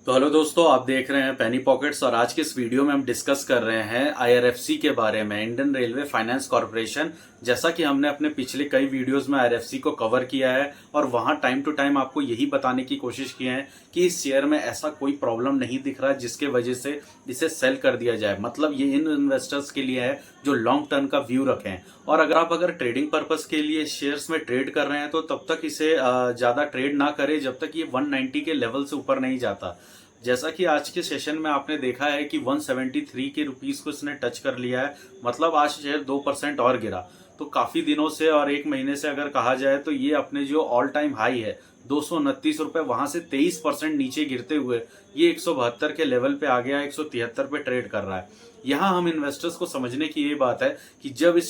तो हेलो दोस्तों, आप देख रहे हैं पेनी पॉकेट्स और आज के इस वीडियो में हम डिस्कस कर रहे हैं आईआरएफसी के बारे में, इंडियन रेलवे फाइनेंस कॉरपोरेशन। जैसा कि हमने अपने पिछले कई वीडियोस में आईआरएफसी को कवर किया है और वहां टाइम टू टाइम आपको यही बताने की कोशिश की है कि इस शेयर में ऐसा कोई प्रॉब्लम नहीं दिख रहा जिसके वजह से इसे सेल कर दिया जाए। मतलब ये इन इन्वेस्टर्स के लिए है जो लॉन्ग टर्म का व्यू रखें। और अगर ट्रेडिंग पर्पस के लिए शेयर्स में ट्रेड कर रहे हैं तो तब तक इसे ज्यादा ट्रेड ना करें जब तक ये 190 के लेवल से ऊपर नहीं जाता। जैसा कि आज के सेशन में आपने देखा है कि 173 के रुपीस को इसने टच कर लिया है। मतलब आज शेयर 2% और गिरा। तो काफी दिनों से और एक महीने से अगर कहा जाए तो ये अपने जो ऑल टाइम हाई है 229 रुपए, वहां से 23% नीचे गिरते हुए ये 172 के लेवल पे आ गया, 173 पे ट्रेड कर रहा है। यहाँ हम इन्वेस्टर्स को समझने की ये बात है कि जब इस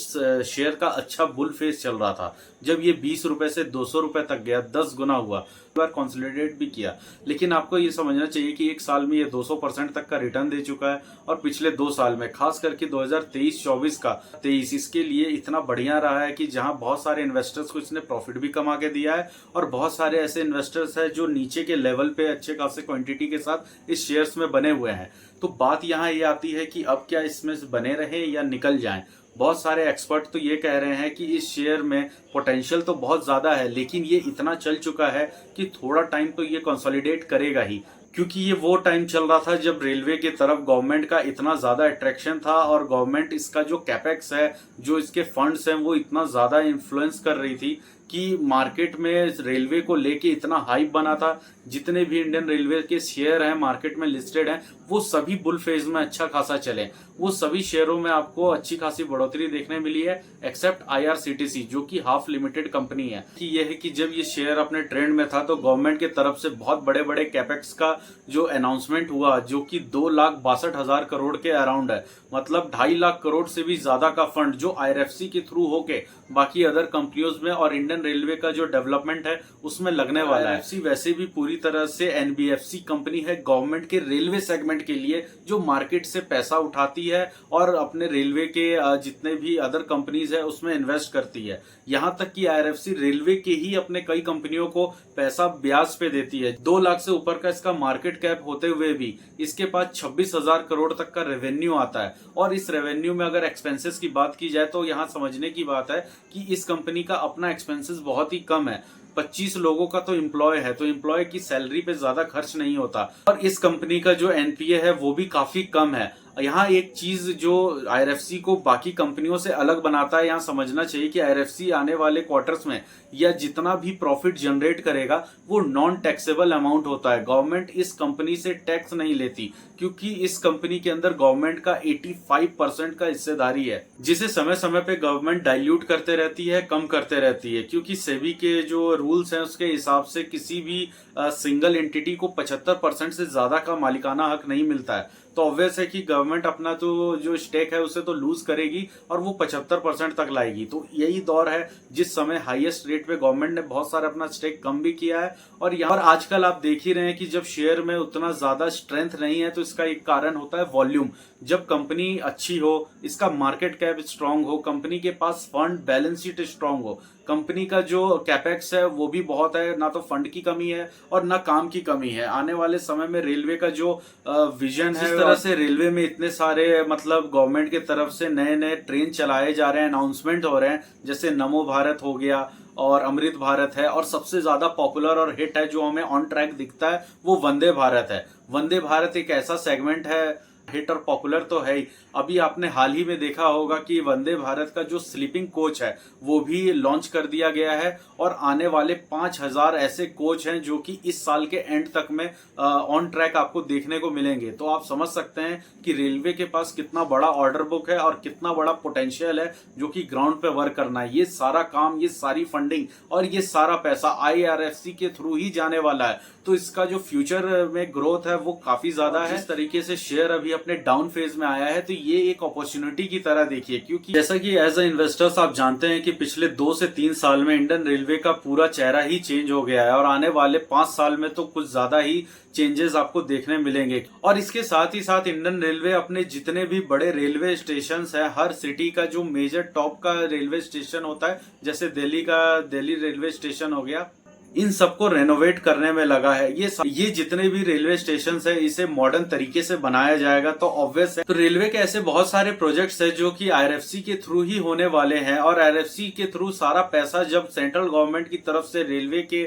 शेयर का अच्छा बुल फेस चल रहा था, जब ये 20 रुपए से 200 रुपए तक गया, 10 गुना हुआ, बार कंसोलिडेट भी किया। लेकिन आपको ये समझना चाहिए कि एक साल में ये 200% तक का रिटर्न दे चुका है और पिछले 2 साल में खास करके 2023-24 का 23 इसके लिए इतना बढ़िया रहा है कि जहां बहुत सारे इन्वेस्टर्स को इसने प्रॉफिट भी कमा के दिया है और बहुत सारे ऐसे इन्वेस्टर्स हैं जो नीचे के लेवल पे अच्छे खासे क्वांटिटी के साथ इस शेयर्स में बने हुए हैं। तो बात यहाँ ये आती है कि अब क्या इसमें बने रहे या निकल जाएं। बहुत सारे एक्सपर्ट तो ये कह रहे हैं कि इस शेयर में पोटेंशियल तो बहुत ज्यादा है, लेकिन ये इतना चल चुका है कि थोड़ा टाइम तो ये कंसोलिडेट करेगा ही। क्योंकि ये वो टाइम चल रहा था जब रेलवे की तरफ गवर्नमेंट का इतना ज्यादा अट्रैक्शन था और गवर्नमेंट इसका जो कैपेक्स है, जो इसके फंड्स हैं, वो इतना ज्यादा इन्फ्लुएंस कर रही थी कि मार्केट में रेलवे को लेके इतना हाइप बना था। जितने भी इंडियन रेलवे के शेयर हैं मार्केट में लिस्टेड हैं, वो सभी बुल फेज में अच्छा खासा चले। वो सभी शेयरों में आपको अच्छी खासी बढ़ोतरी देखने मिली है, एक्सेप्ट आईआरसीटीसी जो कि हाफ लिमिटेड कंपनी है। कि यह है कि जब ये शेयर अपने ट्रेंड में था तो गवर्नमेंट की तरफ से बहुत बड़े बड़े कैपेक्स का जो अनाउंसमेंट हुआ, जो कि 2,62,000 करोड़ के अराउंड है। मतलब 2.5 लाख करोड़ से भी ज्यादा का फंड जो आईआरएफसी के थ्रू होके बाकी अदर कंपनियों में और इंडियन रेलवे का जो डेवलपमेंट है उसमें लगने वाला है। आईआरएफसी वैसे भी पूरी तरह से एनबीएफसी कंपनी है गवर्नमेंट के रेलवे सेगमेंट के लिए, जो मार्केट से पैसा उठाती है और अपने रेलवे के जितने भी अदर कंपनीज है उसमें इन्वेस्ट करती है। यहां तक कि आईआरएफसी रेलवे के ही अपने कई कंपनियों को पैसा ब्याज पे देती है। 2 लाख से ऊपर का इसका मार्केट कैप होते हुए भी इसके पास 26,000 करोड़ तक का रेवेन्यू आता है। और इस रेवेन्यू में अगर एक्सपेंसेस की बात की जाए तो यहाँ समझने की बात है कि इस कंपनी का अपना एक्सपेंसेस बहुत ही कम है। 25 लोगों का तो एम्प्लॉय है, तो एम्प्लॉय की सैलरी पे ज्यादा खर्च नहीं होता। और इस कंपनी का जो एनपीए है वो भी काफी कम है। यहाँ एक चीज जो आईआरएफसी को बाकी कंपनियों से अलग बनाता है, यहाँ समझना चाहिए कि आईआरएफसी आने वाले क्वार्टर्स में या जितना भी प्रॉफिट जनरेट करेगा वो नॉन टैक्सेबल अमाउंट होता है। गवर्नमेंट इस कंपनी से टैक्स नहीं लेती क्योंकि इस कंपनी के अंदर गवर्नमेंट का 85% का हिस्सेदारी है, जिसे समय समय पे गवर्नमेंट डाइल्यूट करते रहती है, कम करते रहती है। क्योंकि सेबी के जो रूल्स हैं उसके हिसाब से किसी भी सिंगल एंटिटी को 75% से ज्यादा का मालिकाना हक नहीं मिलता है। तो ऑब्वियस है कि गवर्नमेंट अपना तो जो स्टेक है उसे तो लूज करेगी और वो 75% तक लाएगी। तो यही दौर है जिस समय हाईएस्ट रेट पे गवर्नमेंट ने बहुत सारा अपना स्टेक कम भी किया है। और यहाँ पर आजकल आप देख ही रहे हैं कि जब शेयर में उतना ज्यादा स्ट्रेंथ नहीं है तो इसका एक कारण होता है वॉल्यूम। जब कंपनी अच्छी हो, इसका मार्केट कैप स्ट्रांग हो, कंपनी के पास फंड बैलेंस शीट स्ट्रांग हो, कंपनी का जो कैपेक्स है वो भी बहुत है, ना तो फंड की कमी है और ना काम की कमी है। आने वाले समय में रेलवे का जो विजन है, इस तरह से रेलवे में इतने सारे मतलब गवर्नमेंट की तरफ से नए नए ट्रेन चलाए जा रहे हैं, अनाउंसमेंट हो रहे हैं, जैसे नमो भारत हो गया और अमृत भारत है। और सबसे ज्यादा पॉपुलर और हिट है जो हमें ऑन ट्रैक दिखता है वो वंदे भारत है। वंदे भारत एक ऐसा सेगमेंट है, हिट और पॉपुलर तो है ही। अभी आपने हाल ही में देखा होगा कि वंदे भारत का जो स्लीपिंग कोच है वो भी लॉन्च कर दिया गया है और आने वाले 5,000 ऐसे कोच हैं जो कि इस साल के एंड तक में ऑन ट्रैक आपको देखने को मिलेंगे। तो आप समझ सकते हैं कि रेलवे के पास कितना बड़ा ऑर्डर बुक है और कितना बड़ा पोटेंशियल है जो कि ग्राउंड पे वर्क करना है। ये सारा काम, ये सारी फंडिंग और ये सारा पैसा आईआरएफसी के थ्रू ही जाने वाला है। तो इसका जो फ्यूचर में ग्रोथ है वो काफी ज्यादा है। जिस तरीके से शेयर अभी अपने डाउन फेज में आया है तो ये एक अपॉर्चुनिटी की तरह देखिए, क्योंकि जैसा कि एज अ इन्वेस्टर्स आप जानते हैं कि पिछले 2 से 3 साल में इंडियन रेलवे का पूरा चेहरा ही चेंज हो गया है और आने वाले 5 साल में तो कुछ ज्यादा ही चेंजेस आपको देखने मिलेंगे। और इसके साथ ही साथ इंडियन रेलवे अपने जितने भी बड़े रेलवे स्टेशन है, हर सिटी का जो मेजर टॉप का रेलवे स्टेशन होता है, जैसे दिल्ली का दिल्ली रेलवे स्टेशन हो गया, इन सबको रेनोवेट करने में लगा है। ये जितने भी रेलवे स्टेशन है इसे मॉडर्न तरीके से बनाया जाएगा तो ऑब्वियस है। तो रेलवे के ऐसे बहुत सारे प्रोजेक्ट्स है जो कि आईआरएफसी के थ्रू ही होने वाले हैं, और आईआरएफसी के थ्रू सारा पैसा जब सेंट्रल गवर्नमेंट की तरफ से रेलवे के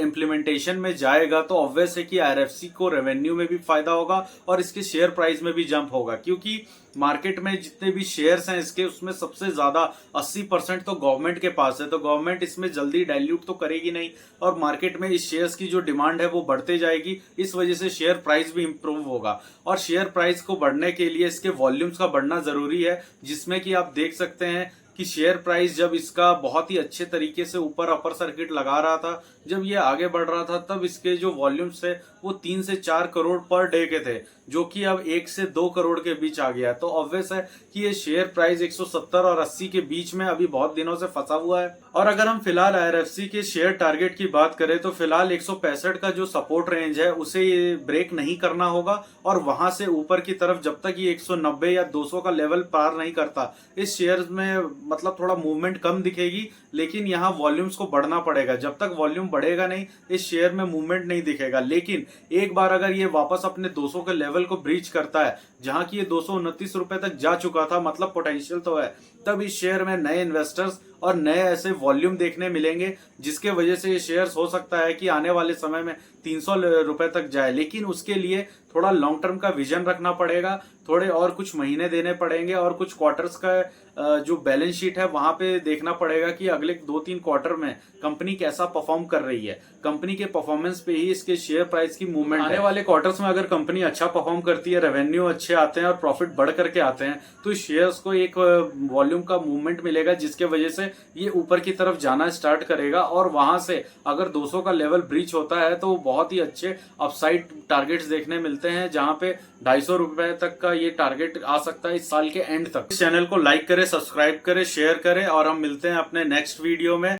इम्प्लीमेंटेशन में जाएगा तो ऑब्वियस है कि आईआरएफसी को रेवेन्यू में भी फायदा होगा और इसके शेयर प्राइस में भी जंप होगा, क्योंकि मार्केट में जितने भी शेयर्स हैं इसके उसमें सबसे ज्यादा 80% तो गवर्नमेंट के पास है। तो गवर्नमेंट इसमें जल्दी डाइल्यूट तो करेगी नहीं और मार्केट में इस शेयर्स की जो डिमांड है वो बढ़ते जाएगी। इस वजह से शेयर प्राइस भी इंप्रूव होगा, और शेयर प्राइस को बढ़ने के लिए इसके वॉल्यूम्स का बढ़ना जरूरी है, जिसमें कि आप देख सकते हैं कि शेयर प्राइस जब इसका बहुत ही अच्छे तरीके से ऊपर अपर सर्किट लगा रहा था, जब ये आगे बढ़ रहा था, तब इसके जो वॉल्यूम्स थे वो 3 से 4 करोड़ पर डे के थे, जो कि अब 1 से 2 करोड़ के बीच आ गया। तो ऑब्वियस है कि ये शेयर प्राइस 170 और 80 के बीच में अभी बहुत दिनों से फंसा हुआ है। और अगर हम फिलहाल आईआरएफसी के शेयर टारगेट की बात करें तो फिलहाल 165 का जो सपोर्ट रेंज है उसे ये ब्रेक नहीं करना होगा, और वहां से ऊपर की तरफ जब तक ये 190 या 200 का लेवल पार नहीं करता, इस शेयर में मतलब थोड़ा मूवमेंट कम दिखेगी, लेकिन यहाँ वॉल्यूम्स को बढ़ना पड़ेगा। जब तक वॉल्यूम बढ़ेगा नहीं इस शेयर में मूवमेंट नहीं दिखेगा। लेकिन एक बार अगर ये वापस अपने 200 के लेवल को ब्रीच करता है, जहां की ये 229 रुपए तक जा चुका था, मतलब पोटेंशियल तो है, तब इस शेयर में नए इन्वेस्टर्स और नए ऐसे वॉल्यूम देखने मिलेंगे, जिसके वजह से ये शेयर्स हो सकता है कि आने वाले समय में 300 रुपए तक जाए। लेकिन उसके लिए थोड़ा लॉन्ग टर्म का विजन रखना पड़ेगा, थोड़े और कुछ महीने देने पड़ेंगे, और कुछ क्वार्टर्स का जो बैलेंस शीट है वहां पे देखना पड़ेगा कि अगले 2-3 क्वार्टर में कंपनी कैसा परफॉर्म कर रही है। कंपनी के परफॉर्मेंस पे ही इसके शेयर प्राइस की मूवमेंट आने वाले क्वार्टर्स में अगर कंपनी अच्छा परफॉर्म करती है, रेवेन्यू अच्छे आते हैं और प्रॉफिट बढ़ करके आते हैं, तो शेयर्स को एक वॉल्यूम का मूवमेंट मिलेगा, जिसके वजह से ये ऊपर की तरफ जाना स्टार्ट करेगा। और वहां से अगर 200 का लेवल ब्रीच होता है तो बहुत ही अच्छे अपसाइड टारगेट्स देखने मिलते हैं, जहां पे 250 रुपए तक का ये टारगेट आ सकता है इस साल के एंड तक। इस चैनल को लाइक करें, सब्सक्राइब करें, शेयर करें, और हम मिलते हैं अपने नेक्स्ट वीडियो में।